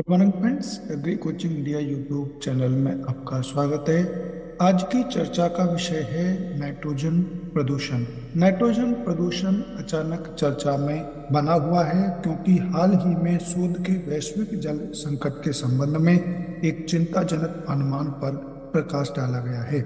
Good morning friends, agree coaching India YouTube channel में आपका स्वागत है। आज की चर्चा का विषय है नाइट्रोजन प्रदूषण। नाइट्रोजन प्रदूषण अचानक चर्चा में बना हुआ है क्योंकि हाल ही में शोध के वैश्विक जल संकट के संबंध में एक चिंताजनक अनुमान पर प्रकाश डाला गया है,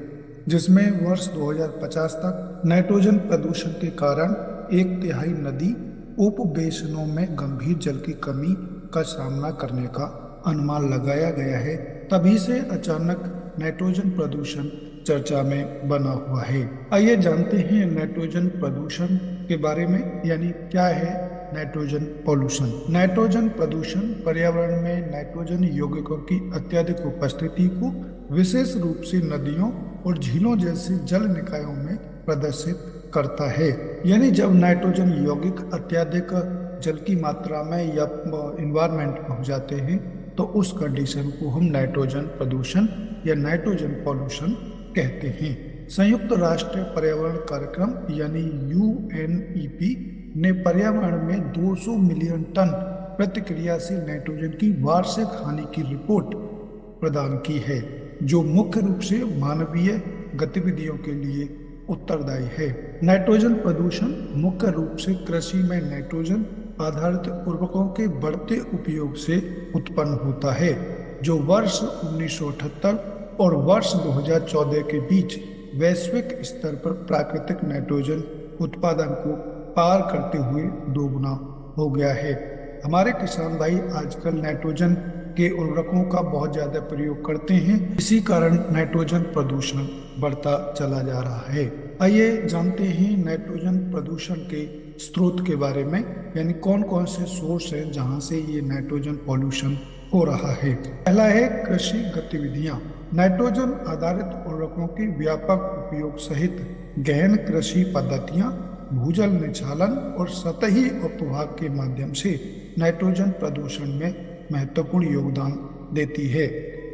जिसमें वर्ष 2050 तक नाइट्रोजन प्रदूषण के कारण एक तिहाई नदी उपबेसिनों में गंभीर जल की कमी का सामना करने का अनुमान लगाया गया है। तभी से अचानक नाइट्रोजन प्रदूषण चर्चा में बना हुआ है। आइए जानते हैं नाइट्रोजन प्रदूषण के बारे में, यानी क्या है नाइट्रोजन पॉल्यूशन। नाइट्रोजन प्रदूषण पर्यावरण में नाइट्रोजन यौगिकों की अत्यधिक उपस्थिति को विशेष रूप से नदियों और झीलों जैसे जल निकायों में प्रदर्शित करता है। यानी जब नाइट्रोजन यौगिक अत्यधिक जल की मात्रा में या इन्वायरमेंट में हो जाते हैं तो उस कंडीशन को हम नाइट्रोजन प्रदूषण या नाइट्रोजन पॉल्यूशन कहते हैं। संयुक्त राष्ट्र पर्यावरण कार्यक्रम यानी यूएनईपी ने पर्यावरण में 200 मिलियन टन प्रतिक्रियाशील नाइट्रोजन की वार्षिक हानि की रिपोर्ट प्रदान की है, जो मुख्य रूप से मानवीय गतिविधियों के लिए उत्तरदायी है। नाइट्रोजन प्रदूषण मुख्य रूप से कृषि में नाइट्रोजन आधारित उर्वरकों के बढ़ते उपयोग से उत्पन्न होता है, जो वर्ष 1978 और वर्ष 2014 के बीच वैश्विक स्तर पर प्राकृतिक नाइट्रोजन उत्पादन को पार करते हुए दोगुना हो गया है। हमारे किसान भाई आजकल नाइट्रोजन के उर्वरकों का बहुत ज्यादा प्रयोग करते हैं, इसी कारण नाइट्रोजन प्रदूषण बढ़ता चला जा रहा है। आइए जानते हैं नाइट्रोजन प्रदूषण के स्रोत के बारे में, यानी कौन कौन से सोर्स हैं जहां से ये नाइट्रोजन पॉल्यूशन हो रहा है। पहला है कृषि गतिविधियां। नाइट्रोजन आधारित उर्वरकों के व्यापक उपयोग सहित गहन कृषि पद्धतियां भूजल निचालन और सतही उपभोग के माध्यम से नाइट्रोजन प्रदूषण में महत्वपूर्ण योगदान देती है।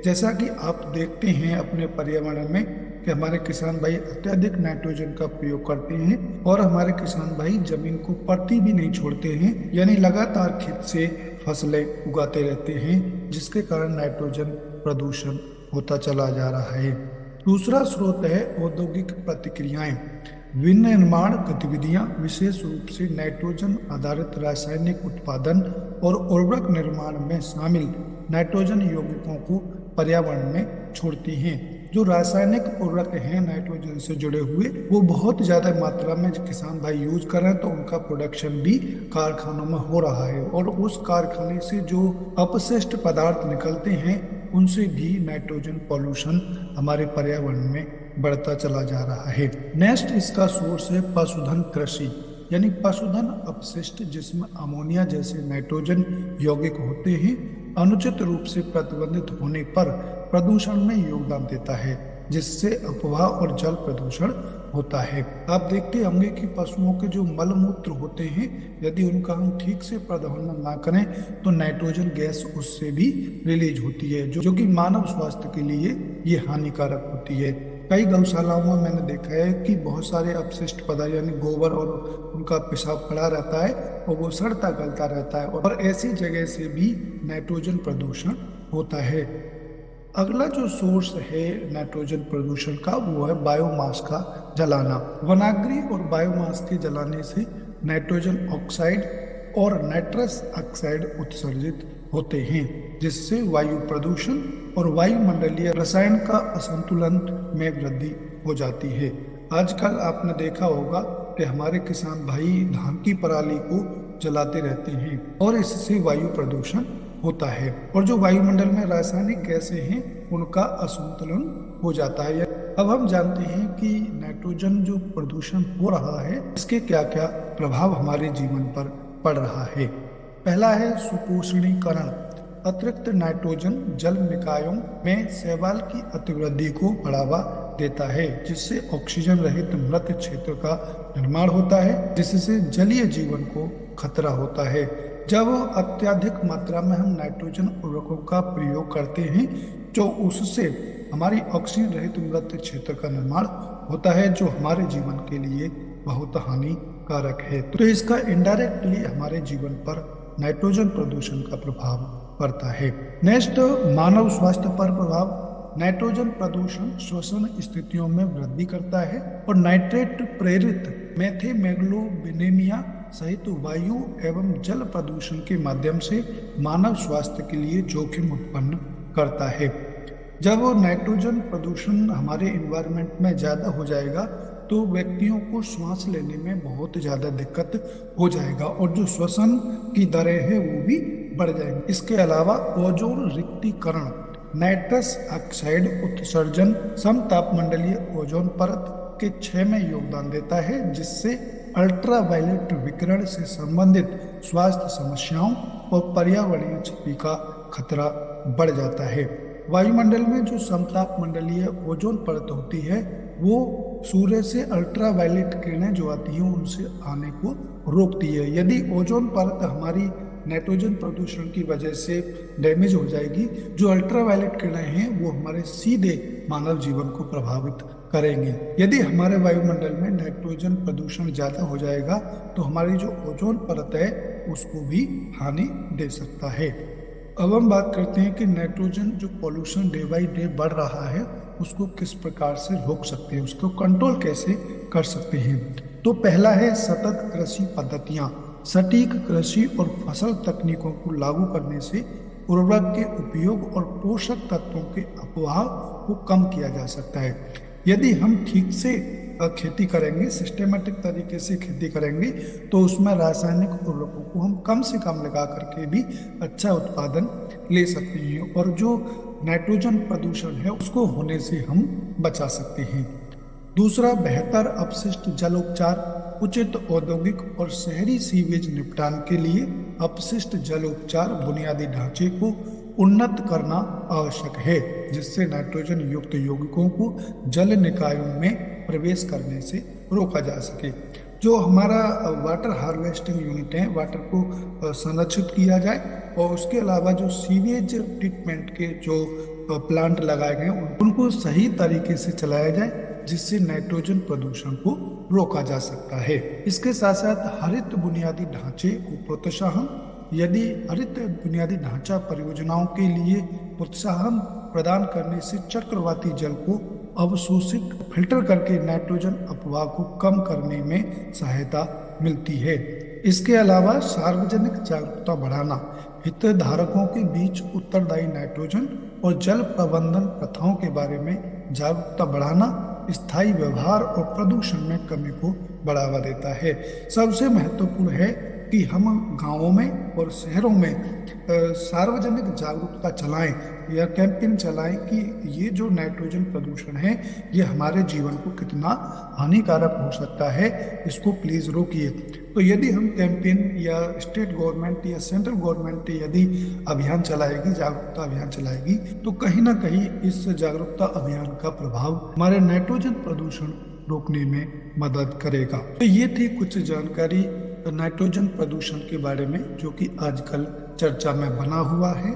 जैसा कि आप देखते हैं अपने पर्यावरण में कि हमारे किसान भाई अत्यधिक नाइट्रोजन का प्रयोग करते हैं और हमारे किसान भाई जमीन को परती भी नहीं छोड़ते हैं, यानी लगातार खेत से फसलें उगाते रहते हैं, जिसके कारण नाइट्रोजन प्रदूषण होता चला जा रहा है। दूसरा स्रोत है औद्योगिक प्रतिक्रियाएं। विनिर्माण गतिविधियां विशेष रूप से नाइट्रोजन आधारित रासायनिक उत्पादन और उर्वरक निर्माण में शामिल नाइट्रोजन यौगिकों को पर्यावरण में छोड़ती हैं। जो रासायनिक उर्वरक हैं नाइट्रोजन से जुड़े हुए, वो बहुत ज्यादा मात्रा में किसान भाई यूज कर रहे हैं, तो उनका प्रोडक्शन भी कारखानों में हो रहा है और उस कारखाने से जो अपशिष्ट पदार्थ निकलते हैं उनसे भी नाइट्रोजन पॉल्यूशन हमारे पर्यावरण में बढ़ता चला जा रहा है। नेक्स्ट इसका सोर्स है पशुधन कृषि, यानी पशुधन अपशिष्ट जिसमें अमोनिया जैसे नाइट्रोजन यौगिक होते हैं अनुचित रूप से प्रतिबंधित होने पर प्रदूषण में योगदान देता है, जिससे अफवाह और जल प्रदूषण होता है। आप देखते होंगे कि पशुओं के जो मलमूत्र होते हैं, यदि उनका हम ठीक से प्रबंधन ना करें तो नाइट्रोजन गैस उससे भी रिलीज होती है, जो कि मानव स्वास्थ्य के लिए ये हानिकारक होती है। कई गौशालाओं में मैंने देखा है कि बहुत सारे अपशिष्ट पदार्थ यानी गोबर और उनका पेशाब पड़ा रहता है और वो सड़ता गलता रहता है और ऐसी जगह से भी नाइट्रोजन प्रदूषण होता है। अगला जो सोर्स है नाइट्रोजन प्रदूषण का वो है बायोमास का जलाना। वनाग्नि और बायोमास के जलाने से नाइट्रोजन ऑक्साइड और नाइट्रस ऑक्साइड उत्सर्जित होते हैं, जिससे वायु प्रदूषण और वायुमंडलीय रसायन का असंतुलन में वृद्धि हो जाती है। आजकल आपने देखा होगा कि हमारे किसान भाई धान की पराली को जलाते रहते हैं और इससे वायु प्रदूषण होता है और जो वायुमंडल में रासायनिक गैसें हैं उनका असंतुलन हो जाता है। अब हम जानते हैं कि नाइट्रोजन जो प्रदूषण हो रहा है इसके क्या क्या प्रभाव हमारे जीवन पर पड़ रहा है। पहला है सुपोषणीकरण। अतिरिक्त नाइट्रोजन जल निकायों में शैवाल की अतिवृद्धि को बढ़ावा देता है, जिससे ऑक्सीजन रहित मृत क्षेत्र का निर्माण होता है, जिससे जलीय जीवन को खतरा होता है। जब अत्यधिक मात्रा में हम नाइट्रोजन उर्वरकों का प्रयोग करते हैं तो उससे हमारी ऑक्सीजन रहित मृत क्षेत्र का निर्माण होता है, जो हमारे जीवन के लिए बहुत हानिकारक है। तो इसका इनडायरेक्टली हमारे जीवन पर नाइट्रोजन प्रदूषण का प्रभाव पड़ता है। नेक्स्ट, मानव स्वास्थ्य पर प्रभाव। नाइट्रोजन प्रदूषण श्वसन स्थितियों में वृद्धि करता है और नाइट्रेट प्रेरित मेथेमेगलोबिनेमिया सहित वायु एवं जल प्रदूषण के माध्यम से मानव स्वास्थ्य के लिए जोखिम उत्पन्न करता है। जब नाइट्रोजन प्रदूषण हमारे एनवायरनमेंट में ज्यादा हो जाएगा तो व्यक्तियों को सांस लेने में बहुत ज्यादा दिक्कत हो जाएगा और जो श्वसन की दरें हैं वो भी बढ़ जाएंगी। इसके अलावा ओजोन रिक्तीकरण, नाइट्रस ऑक्साइड उत्सर्जन समतापमंडलीय ओजोन परत के क्षय में योगदान देता है, जिससे अल्ट्रावायलेट विकिरण से संबंधित स्वास्थ्य समस्याओं और पर्यावरणीय क्षति का खतरा बढ़ जाता है। वायुमंडल में जो समतापमंडलीय ओजोन परत होती है वो सूर्य से अल्ट्रावायलेट किरणें जो आती हैं उनसे आने को रोकती है। यदि ओजोन परत हमारी नाइट्रोजन प्रदूषण की वजह से डैमेज हो जाएगी, जो अल्ट्रावायलेट किरणें हैं वो हमारे सीधे मानव जीवन को प्रभावित करेंगी। यदि हमारे वायुमंडल में नाइट्रोजन प्रदूषण ज्यादा हो जाएगा तो हमारी जो ओजोन परत है उसको भी हानि दे सकता है। अब हम बात करते हैं कि नाइट्रोजन जो पॉल्यूशन डे बाई डे बढ़ रहा है उसको किस प्रकार से रोक सकते हैं, उसको कंट्रोल कैसे कर सकते हैं। तो पहला है सतत कृषि पद्धतियां। सटीक कृषि और फसल तकनीकों को लागू करने से उर्वरक के उपयोग और पोषक तत्वों के अपव्यय को कम किया जा सकता है। यदि हम ठीक से खेती करेंगे, सिस्टेमेटिक तरीके से खेती करेंगे तो उसमें रासायनिक उर्वरकों को हम कम से कम लगा करके भी अच्छा उत्पादन ले सकते हैं और जो नाइट्रोजन प्रदूषण है उसको होने से हम बचा सकते हैं। दूसरा, बेहतर अपशिष्ट जल उपचार। उचित औद्योगिक और शहरी सीवेज निपटान के लिए अपशिष्ट जल उपचार बुनियादी ढांचे को उन्नत करना आवश्यक है, जिससे नाइट्रोजन युक्त यौगिकों को जल निकायों में प्रवेश करने से रोका जा सके। जो हमारा वाटर हार्वेस्टिंग यूनिट है, वाटर को संरक्षित किया जाए और उसके अलावा जो सीवेज ट्रीटमेंट के जो प्लांट लगाए गए उनको सही तरीके से चलाया जाए, जिससे नाइट्रोजन प्रदूषण को रोका जा सकता है। इसके साथ साथ हरित बुनियादी ढांचे को प्रोत्साहन। यदि हरित बुनियादी ढांचा परियोजनाओं के लिए प्रोत्साहन प्रदान करने से चक्रवाती जल को अवशोषित फिल्टर करके नाइट्रोजन अपवाह को कम करने में सहायता मिलती है। इसके अलावा सार्वजनिक जागरूकता बढ़ाना, हितधारकों के बीच उत्तरदायी नाइट्रोजन और जल प्रबंधन प्रथाओं के बारे में जागरूकता बढ़ाना स्थायी व्यवहार और प्रदूषण में कमी को बढ़ावा देता है। सबसे महत्वपूर्ण है कि हम गांवों में और शहरों में सार्वजनिक जागरूकता चलाएं या कैंपेन चलाएं कि ये जो नाइट्रोजन प्रदूषण है ये हमारे जीवन को कितना हानिकारक हो सकता है, इसको प्लीज रोकिए। तो यदि हम कैंपेन या स्टेट गवर्नमेंट या सेंट्रल गवर्नमेंट यदि अभियान चलाएगी, जागरूकता अभियान चलाएगी, तो कहीं ना कहीं इस जागरूकता अभियान का प्रभाव हमारे नाइट्रोजन प्रदूषण रोकने में मदद करेगा। तो ये थी कुछ जानकारी नाइट्रोजन प्रदूषण के बारे में जो कि आजकल चर्चा में बना हुआ है।